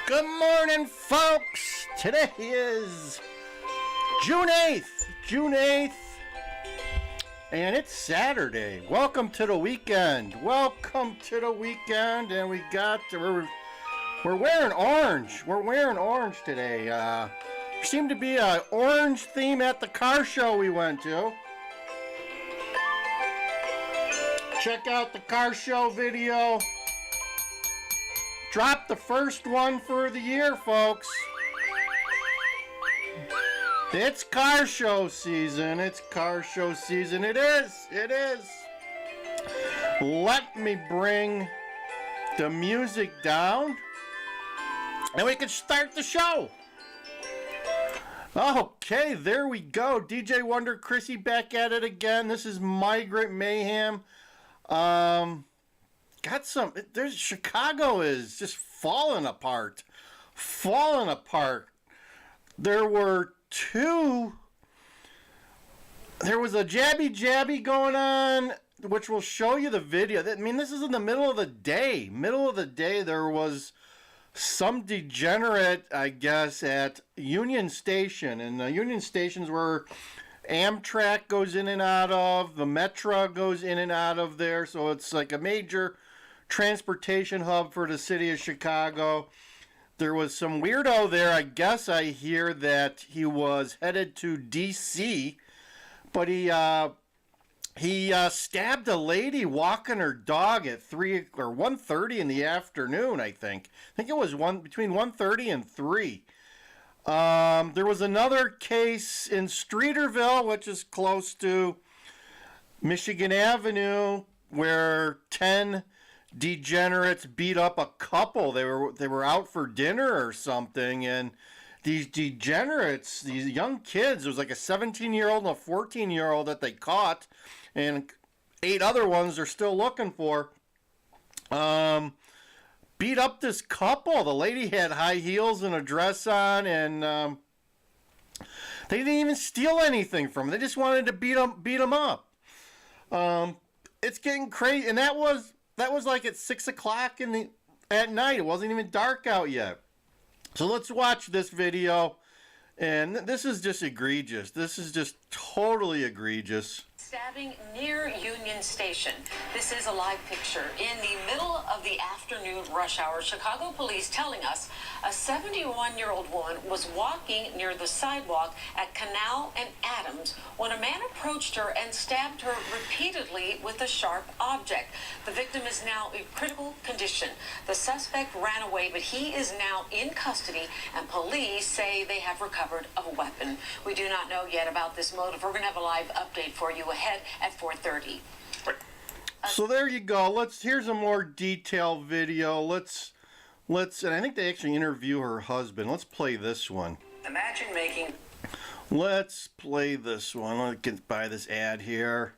Good morning, folks. Today is June 8th, and it's Saturday. Welcome to the weekend. And we're wearing orange. We're wearing orange today. Seemed to be an orange theme at the car show we went to. Check out the car show video. Drop the first one for the year, folks. It's car show season. It is. Let me bring the music down, and we can start the show. Okay, there we go. DJ Wonder Chrissy back at it again. This is Migrant Mayhem. Chicago is just falling apart. There was a jabby going on, which will show you the video. I mean, this is in the middle of the day. There was some degenerate, I guess, at Union Station. And the Union Station's where Amtrak goes in and out of, the Metro goes in and out of there. So it's like a major transportation hub for the city of Chicago. There was some weirdo there. I guess I hear that he was headed to D.C., but he stabbed a lady walking her dog at 3 or 1:30 in the afternoon. I think it was between 1:30 and 3. There was another case in Streeterville, which is close to Michigan Avenue, where 10 degenerates beat up a couple. They were out for dinner or something, and these degenerates, these young kids, there was like a 17-year-old and a 14-year-old that they caught, and 8 other ones they're still looking for. Beat up this couple. The lady had high heels and a dress on, and they didn't even steal anything from them. They just wanted to beat them up. It's getting crazy, and that was like at 6 o'clock at night. It wasn't even dark out yet. So let's watch this video, and this is just egregious. This is just totally egregious. Stabbing near Union Station. This is a live picture in the middle of the afternoon rush hour. Chicago police telling us a 71-year-old woman was walking near the sidewalk at Canal and Adams when a man approached her and stabbed her repeatedly with a sharp object. The victim is now in critical condition. The suspect ran away, but he is now in custody, and police say they have recovered a weapon. We do not know yet about this motive. We're going to have a live update for you ahead at 4:30. So there you go. Here's a more detailed video. Let's and I think they actually interview her husband. Let's play this one. Let's play this one. Let's get by this ad here.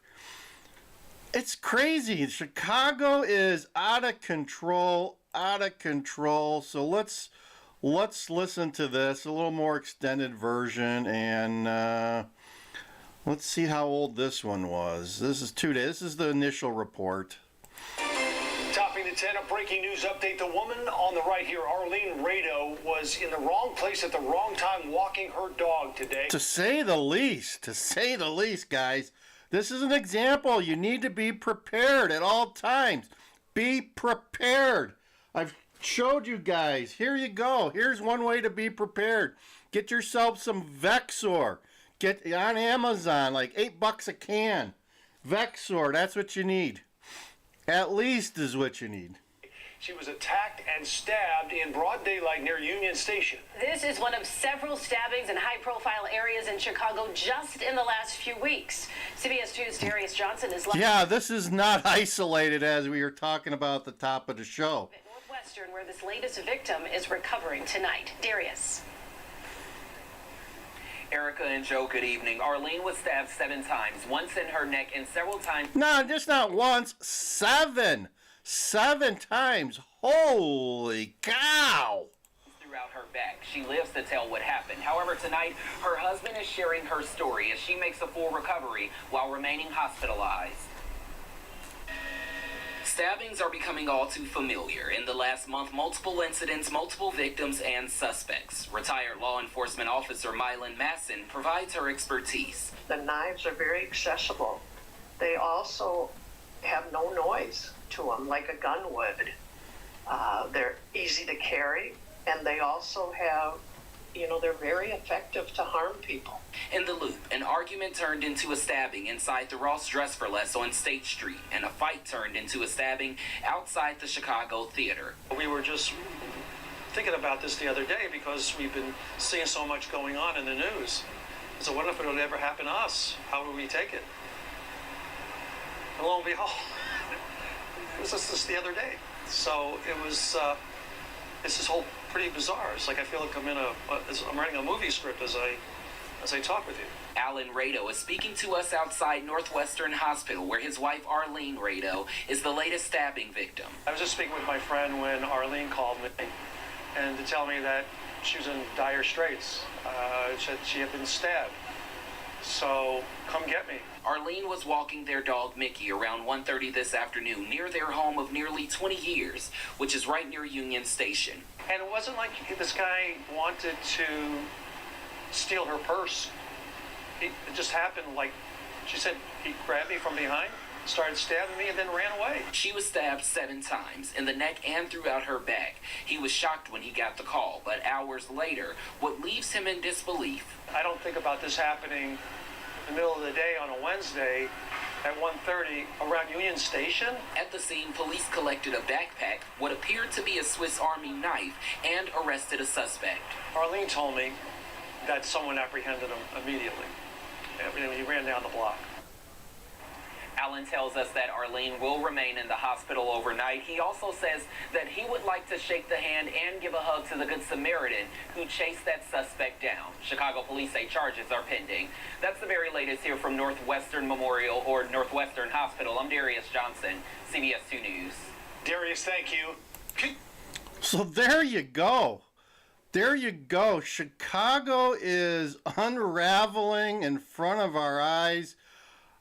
It's crazy. Chicago is out of control. So let's listen to this, a little more extended version, and let's see how old this one was. This is 2 days. This is the initial report. Topping the 10, a breaking news update. The woman on the right here, Arlene Rado, was in the wrong place at the wrong time walking her dog today. To say the least, guys. This is an example. You need to be prepared at all times. Be prepared. I've showed you guys. Here you go. Here's one way to be prepared. Get yourself some Vexor. Get on Amazon, like $8 a can. Vexor, that's what you need. At least is what you need. She was attacked and stabbed in broad daylight near Union Station. This is one of several stabbings in high-profile areas in Chicago just in the last few weeks. CBS 2's Darius Johnson is live. Yeah, this is not isolated, as we were talking about at the top of the show. At Northwestern, where this latest victim is recovering tonight. Darius. Erica and Joe, good evening. Arlene was stabbed 7 times, once in her neck and several times. No, just not once. 7 times. Holy cow. Throughout her back. She lives to tell what happened. However, tonight, her husband is sharing her story as she makes a full recovery while remaining hospitalized. Stabbings are becoming all too familiar. In the last month, multiple incidents, multiple victims, and suspects. Retired law enforcement officer Mylan Masson provides her expertise. The knives are very accessible. They also have no noise to them like a gun would. They're easy to carry, and they also have, they're very effective to harm people. In the Loop, an argument turned into a stabbing inside the Ross Dress for Less on State Street, and a fight turned into a stabbing outside the Chicago theater. We were just thinking about this the other day because we've been seeing so much going on in the news. So what if it would ever happen to us? How would we take it? And lo and behold, it was just this the other day. So it was, it's this whole pretty bizarre. It's like I feel like I'm writing a movie script as I talk with you. Alan Rado is speaking to us outside Northwestern Hospital, where his wife Arlene Rado is the latest stabbing victim. I was just speaking with my friend when Arlene called me and to tell me that she was in dire straits. She had been stabbed. So come get me. Arlene was walking their dog Mickey around 1:30 this afternoon near their home of nearly 20 years, which is right near Union Station. And it wasn't like this guy wanted to steal her purse. It just happened like, she said, he grabbed me from behind, started stabbing me, and then ran away. She was stabbed 7 times, in the neck and throughout her back. He was shocked when he got the call, but hours later, what leaves him in disbelief. I don't think about this happening in the middle of the day on a Wednesday at 1:30 around Union Station. At the scene, police collected a backpack, what appeared to be a Swiss Army knife, and arrested a suspect. Arlene told me that someone apprehended him immediately. He ran down the block. Alan tells us that Arlene will remain in the hospital overnight. He also says that he would like to shake the hand and give a hug to the Good Samaritan who chased that suspect down. Chicago police say charges are pending. That's the very latest here from Northwestern Memorial or Northwestern Hospital. I'm Darius Johnson, CBS 2 News. Darius, thank you. So there you go. There you go. Chicago is unraveling in front of our eyes.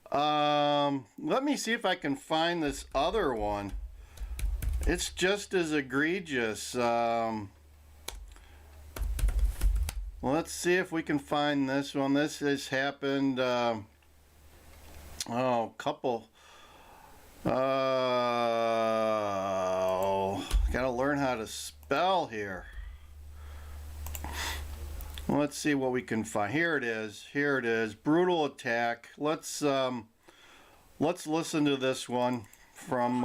Let me see if I can find this other one. It's just as egregious. Let's see if we can find this one. This has happened, couple. Gotta learn how to spell here. Let's see what we can find. Here it is. Here it is. Brutal attack. Let's listen to this one from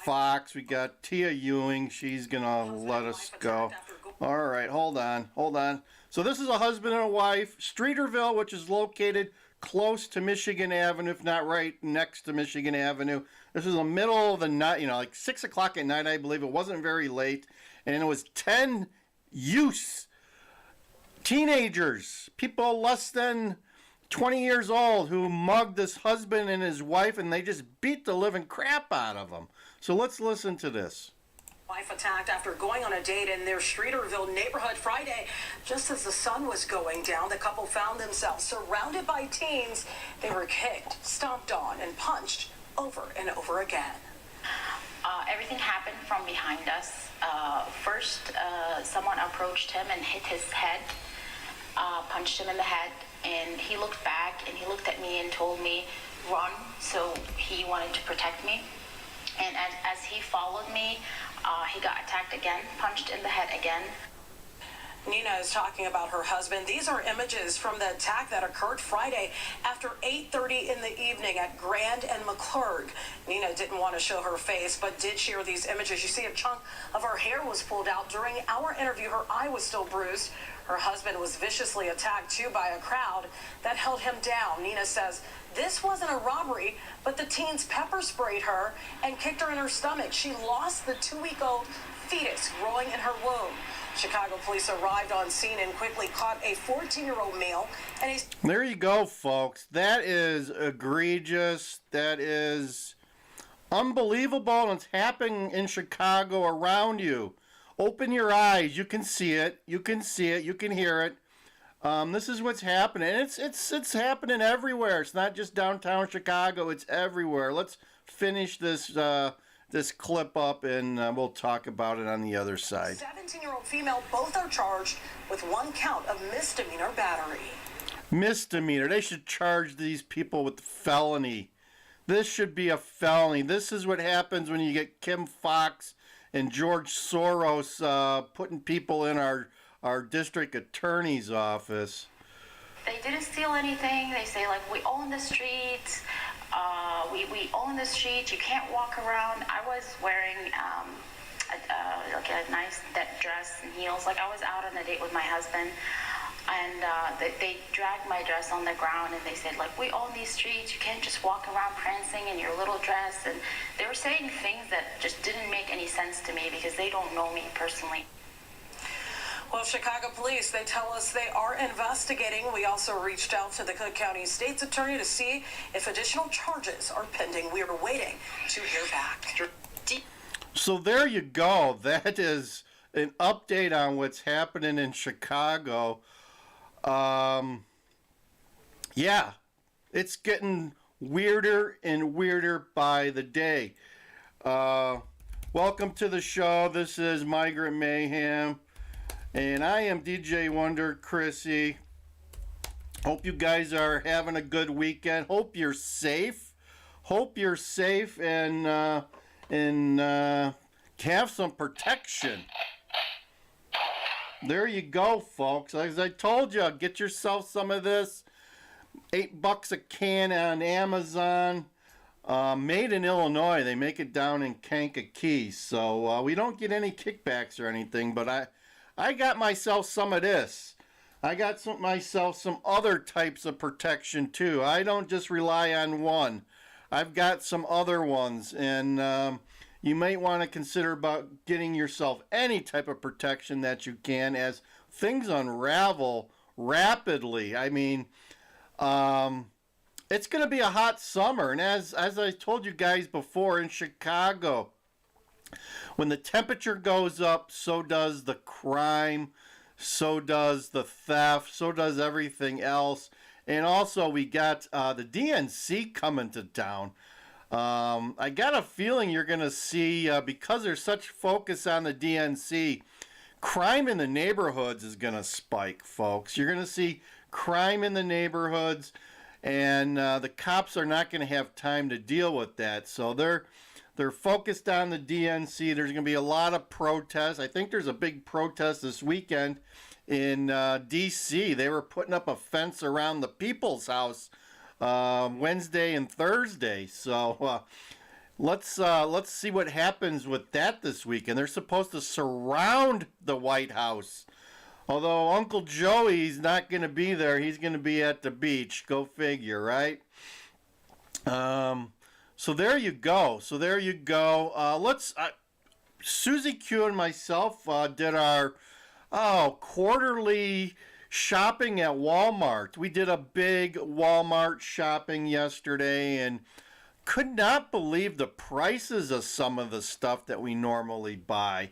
Fox. We got Tia Ewing. She's gonna let us go. All right, hold on. So this is a husband and a wife, Streeterville, which is located close to Michigan Avenue, if not right next to Michigan Avenue. This is the middle of the night, like 6 o'clock at night, I believe. It wasn't very late, and it was 10 teenagers, people less than 20 years old, who mugged this husband and his wife, and they just beat the living crap out of them. So let's listen to this. Wife attacked after going on a date in their Streeterville neighborhood Friday. Just as the sun was going down, the couple found themselves surrounded by teens. They were kicked, stomped on, and punched over and over again. Everything happened from behind us. First, someone approached him and hit his head, punched him in the head, and he looked back and he looked at me and told me, run, so he wanted to protect me. And as he followed me, he got attacked again, punched in the head again. Nina is talking about her husband. These are images from the attack that occurred Friday after 8:30 in the evening at Grand and McClurg. Nina didn't want to show her face, but did share these images. You see a chunk of her hair was pulled out. During our interview, her eye was still bruised. Her husband was viciously attacked, too, by a crowd that held him down. Nina says this wasn't a robbery, but the teens pepper sprayed her and kicked her in her stomach. She lost the 2-week-old fetus growing in her womb. Chicago police arrived on scene and quickly caught a 14-year-old male and a... There you go, folks. That is egregious. That is unbelievable, and it's happening in Chicago around you. Open your eyes. You can see it. You can see it. You can hear it. This is what's happening. It's happening everywhere. It's not just downtown Chicago. It's everywhere. Let's finish this this clip up, and we'll talk about it on the other side. 17-year-old female, both are charged with 1 count of misdemeanor battery. Misdemeanor. They should charge these people with felony. This should be a felony. This is what happens when you get Kim Foxx and George Soros putting people in our district attorney's office. They didn't steal anything. They say, like, we own the streets. We own the streets. You can't walk around. I was wearing like a nice dress and heels. Like, I was out on a date with my husband. And they dragged my dress on the ground, and they said, like, we own these streets. You can't just walk around prancing in your little dress. And they were saying things that just didn't make any sense to me because they don't know me personally. Well, Chicago police, they tell us they are investigating. We also reached out to the Cook County State's Attorney to see if additional charges are pending. We are waiting to hear back. So there you go. That is an update on what's happening in Chicago. Yeah, it's getting weirder and weirder by the day. Welcome to the show. This is Migrant Mayhem, and I am DJ Wonder Chrissy. Hope you guys are having a good weekend. Hope you're safe. And have some protection. There you go, folks. As I told you, get yourself some of this. $8 a can on Amazon. Made in Illinois. They make it down in Kankakee. So we don't get any kickbacks or anything. But I got myself some of this. I got myself some other types of protection too. I don't just rely on one. I've got some other ones. And you might want to consider about getting yourself any type of protection that you can as things unravel rapidly. I mean, it's going to be a hot summer. And as I told you guys before, in Chicago, when the temperature goes up, so does the crime, so does the theft, so does everything else. And also we got the DNC coming to town. I got a feeling you're going to see, because there's such focus on the DNC, crime in the neighborhoods is going to spike, folks. You're going to see crime in the neighborhoods, and the cops are not going to have time to deal with that. So they're focused on the DNC. There's going to be a lot of protests. I think there's a big protest this weekend in D.C. They were putting up a fence around the People's House Wednesday and Thursday. So let's see what happens with that this week. And they're supposed to surround the White House. Although Uncle Joey's not going to be there. He's going to be at the beach. Go figure, right? So there you go. Susie Q and myself did our quarterly shopping at Walmart. We did a big Walmart shopping yesterday and could not believe the prices of some of the stuff that we normally buy.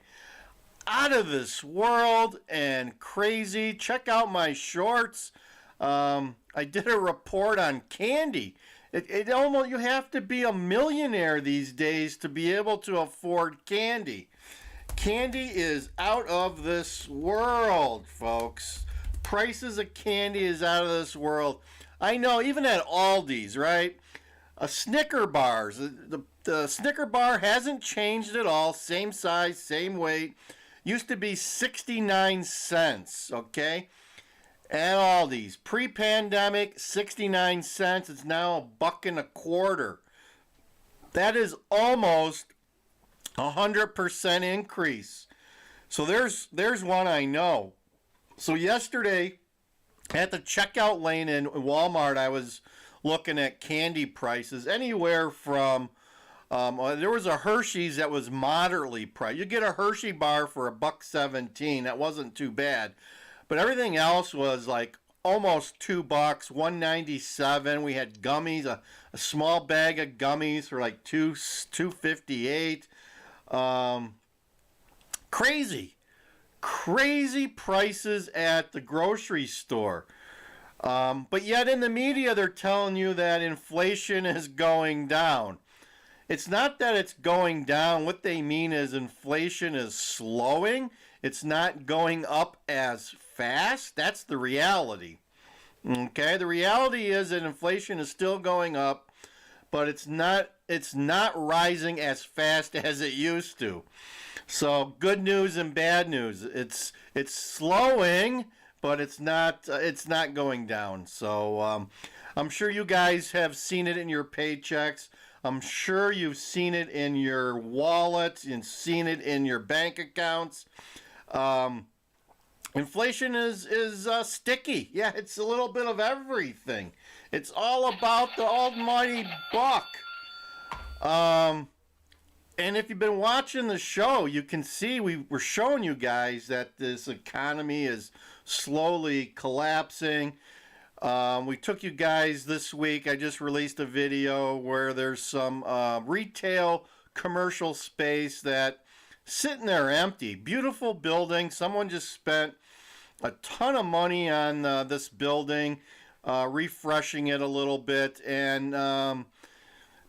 Out of this world and crazy. Check out my shorts. I did a report on candy. It almost, you have to be a millionaire these days to be able to afford candy. Candy is out of this world, folks. Prices of candy is out of this world. I know, even at Aldi's, right? A Snicker bars. The Snicker bar hasn't changed at all. Same size, same weight. Used to be 69 cents, okay? At Aldi's. Pre-pandemic, 69 cents. It's now $1.25. That is almost 100% increase. So there's one I know. So yesterday at the checkout lane in Walmart, I was looking at candy prices anywhere from there was a Hershey's that was moderately priced. You get a Hershey bar for $1.17. That wasn't too bad. But everything else was like almost $2, $1.97. We had gummies, a small bag of gummies for like $2.58. Crazy prices at the grocery store. But yet in the media they're telling you that inflation is going down. it's not that it's going down. What they mean is inflation is slowing. It's not going up as fast. That's the reality. Okay, the reality is that inflation is still going up, but it's not rising as fast as it used to. So good news and bad news. It's slowing, but it's not going down. So I'm sure you guys have seen it in your paychecks. I'm sure you've seen it in your wallet and seen it in your bank accounts. Inflation is sticky. Yeah, it's a little bit of everything. It's all about the almighty buck. And if you've been watching the show, you can see we're showing you guys that this economy is slowly collapsing. We took you guys this week. I just released a video where there's some retail commercial space that sitting there empty. Beautiful building. Someone just spent a ton of money on this building, refreshing it a little bit, and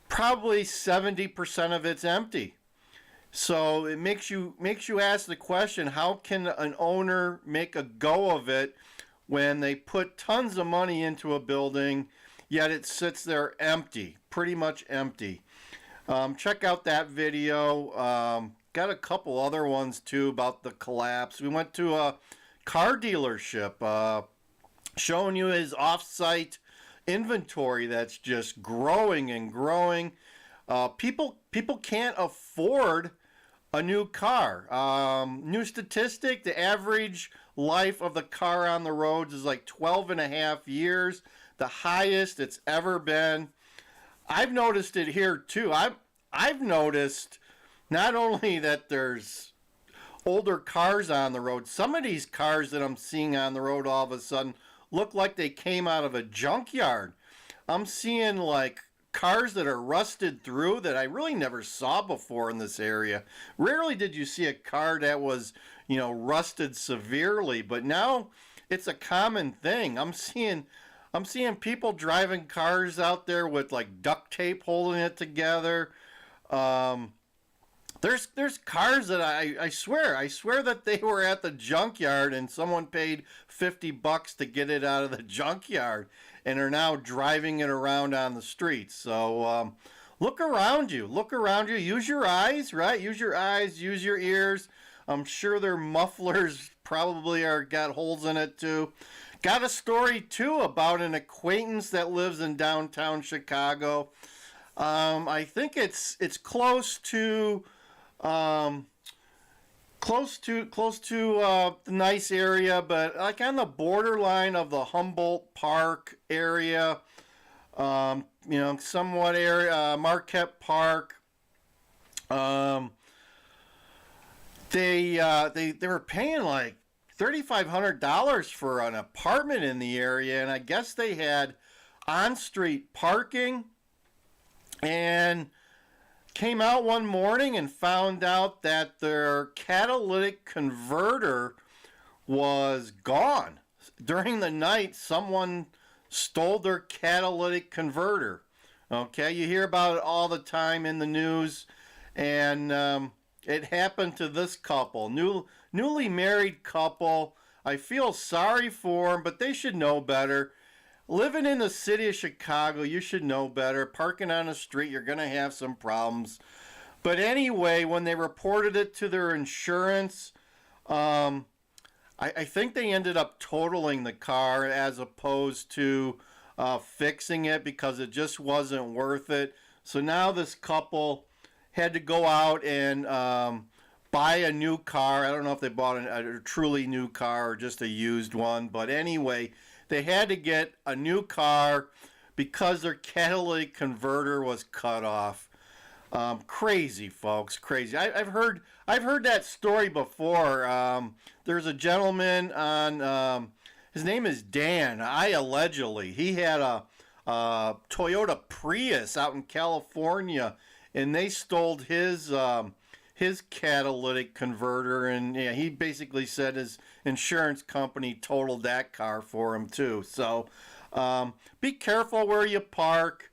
probably 70% of it's empty. So it makes you ask the question, how can an owner make a go of it when they put tons of money into a building, yet it sits there empty, pretty much empty? Check out that video. Got a couple other ones too about the collapse. We went to a car dealership, showing you his off-site inventory that's just growing and growing. People can't afford a new car. New statistic, the average life of the car on the roads is like 12 and a half years, the highest it's ever been. I've noticed it here too. I've noticed not only that there's older cars on the road, some of these cars that I'm seeing on the road all of a sudden look like they came out of a junkyard. I'm seeing like cars that are rusted through that I really never saw before in this area. Rarely did you see a car that was, rusted severely, but now it's a common thing. I'm seeing people driving cars out there with like duct tape holding it together. There's cars that I swear that they were at the junkyard and someone paid $50 to get it out of the junkyard and are now driving it around on the streets. So look around you. Use your eyes, right? Use your eyes. Use your ears. I'm sure their mufflers probably got holes in it too. Got a story too about an acquaintance that lives in downtown Chicago. I think it's close to the nice area, but like on the borderline of the Humboldt Park area, somewhat area, Marquette Park. They were paying like $3,500 for an apartment in the area, and I guess they had on-street parking, and came out one morning and found out that their catalytic converter was gone. During the night, someone stole their catalytic converter. Okay, you hear about it all the time in the news, and it happened to this couple, newly married couple. I feel sorry for them, but they should know better. Living in the city of Chicago, you should know better. Parking on the street, you're going to have some problems. But anyway, when they reported it to their insurance, I think they ended up totaling the car as opposed to fixing it because it just wasn't worth it. So now this couple had to go out and buy a new car. I don't know if they bought a truly new car or just a used one. But anyway, they had to get a new car because their catalytic converter was cut off. Crazy, folks, crazy. I've heard that story before. There's a gentleman on, his name is Dan. He had a Toyota Prius out in California, and they stole his catalytic converter, and yeah, he basically said his insurance company totaled that car for him too. So be careful where you park.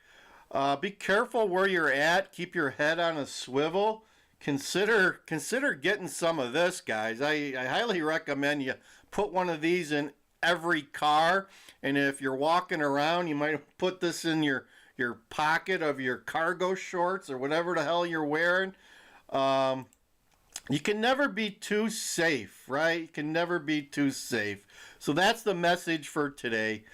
Be careful where you're at. Keep your head on a swivel. Consider getting some of this, guys. I highly recommend you put one of these in every car. And if you're walking around, you might put this in your pocket of your cargo shorts or whatever the hell you're wearing. You can never be too safe, right? You can never be too safe. So that's the message for today.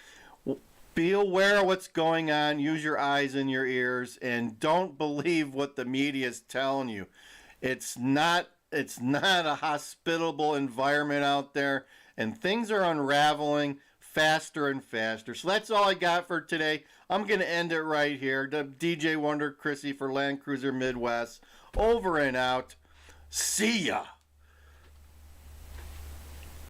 Be aware of what's going on. Use your eyes and your ears, and don't believe what the media is telling you. It's not a hospitable environment out there, and things are unraveling faster and faster. So that's all I got for today. I'm going to end it right here. DJ Wonder Chrissy for Land Cruiser Midwest. Over and out. See ya.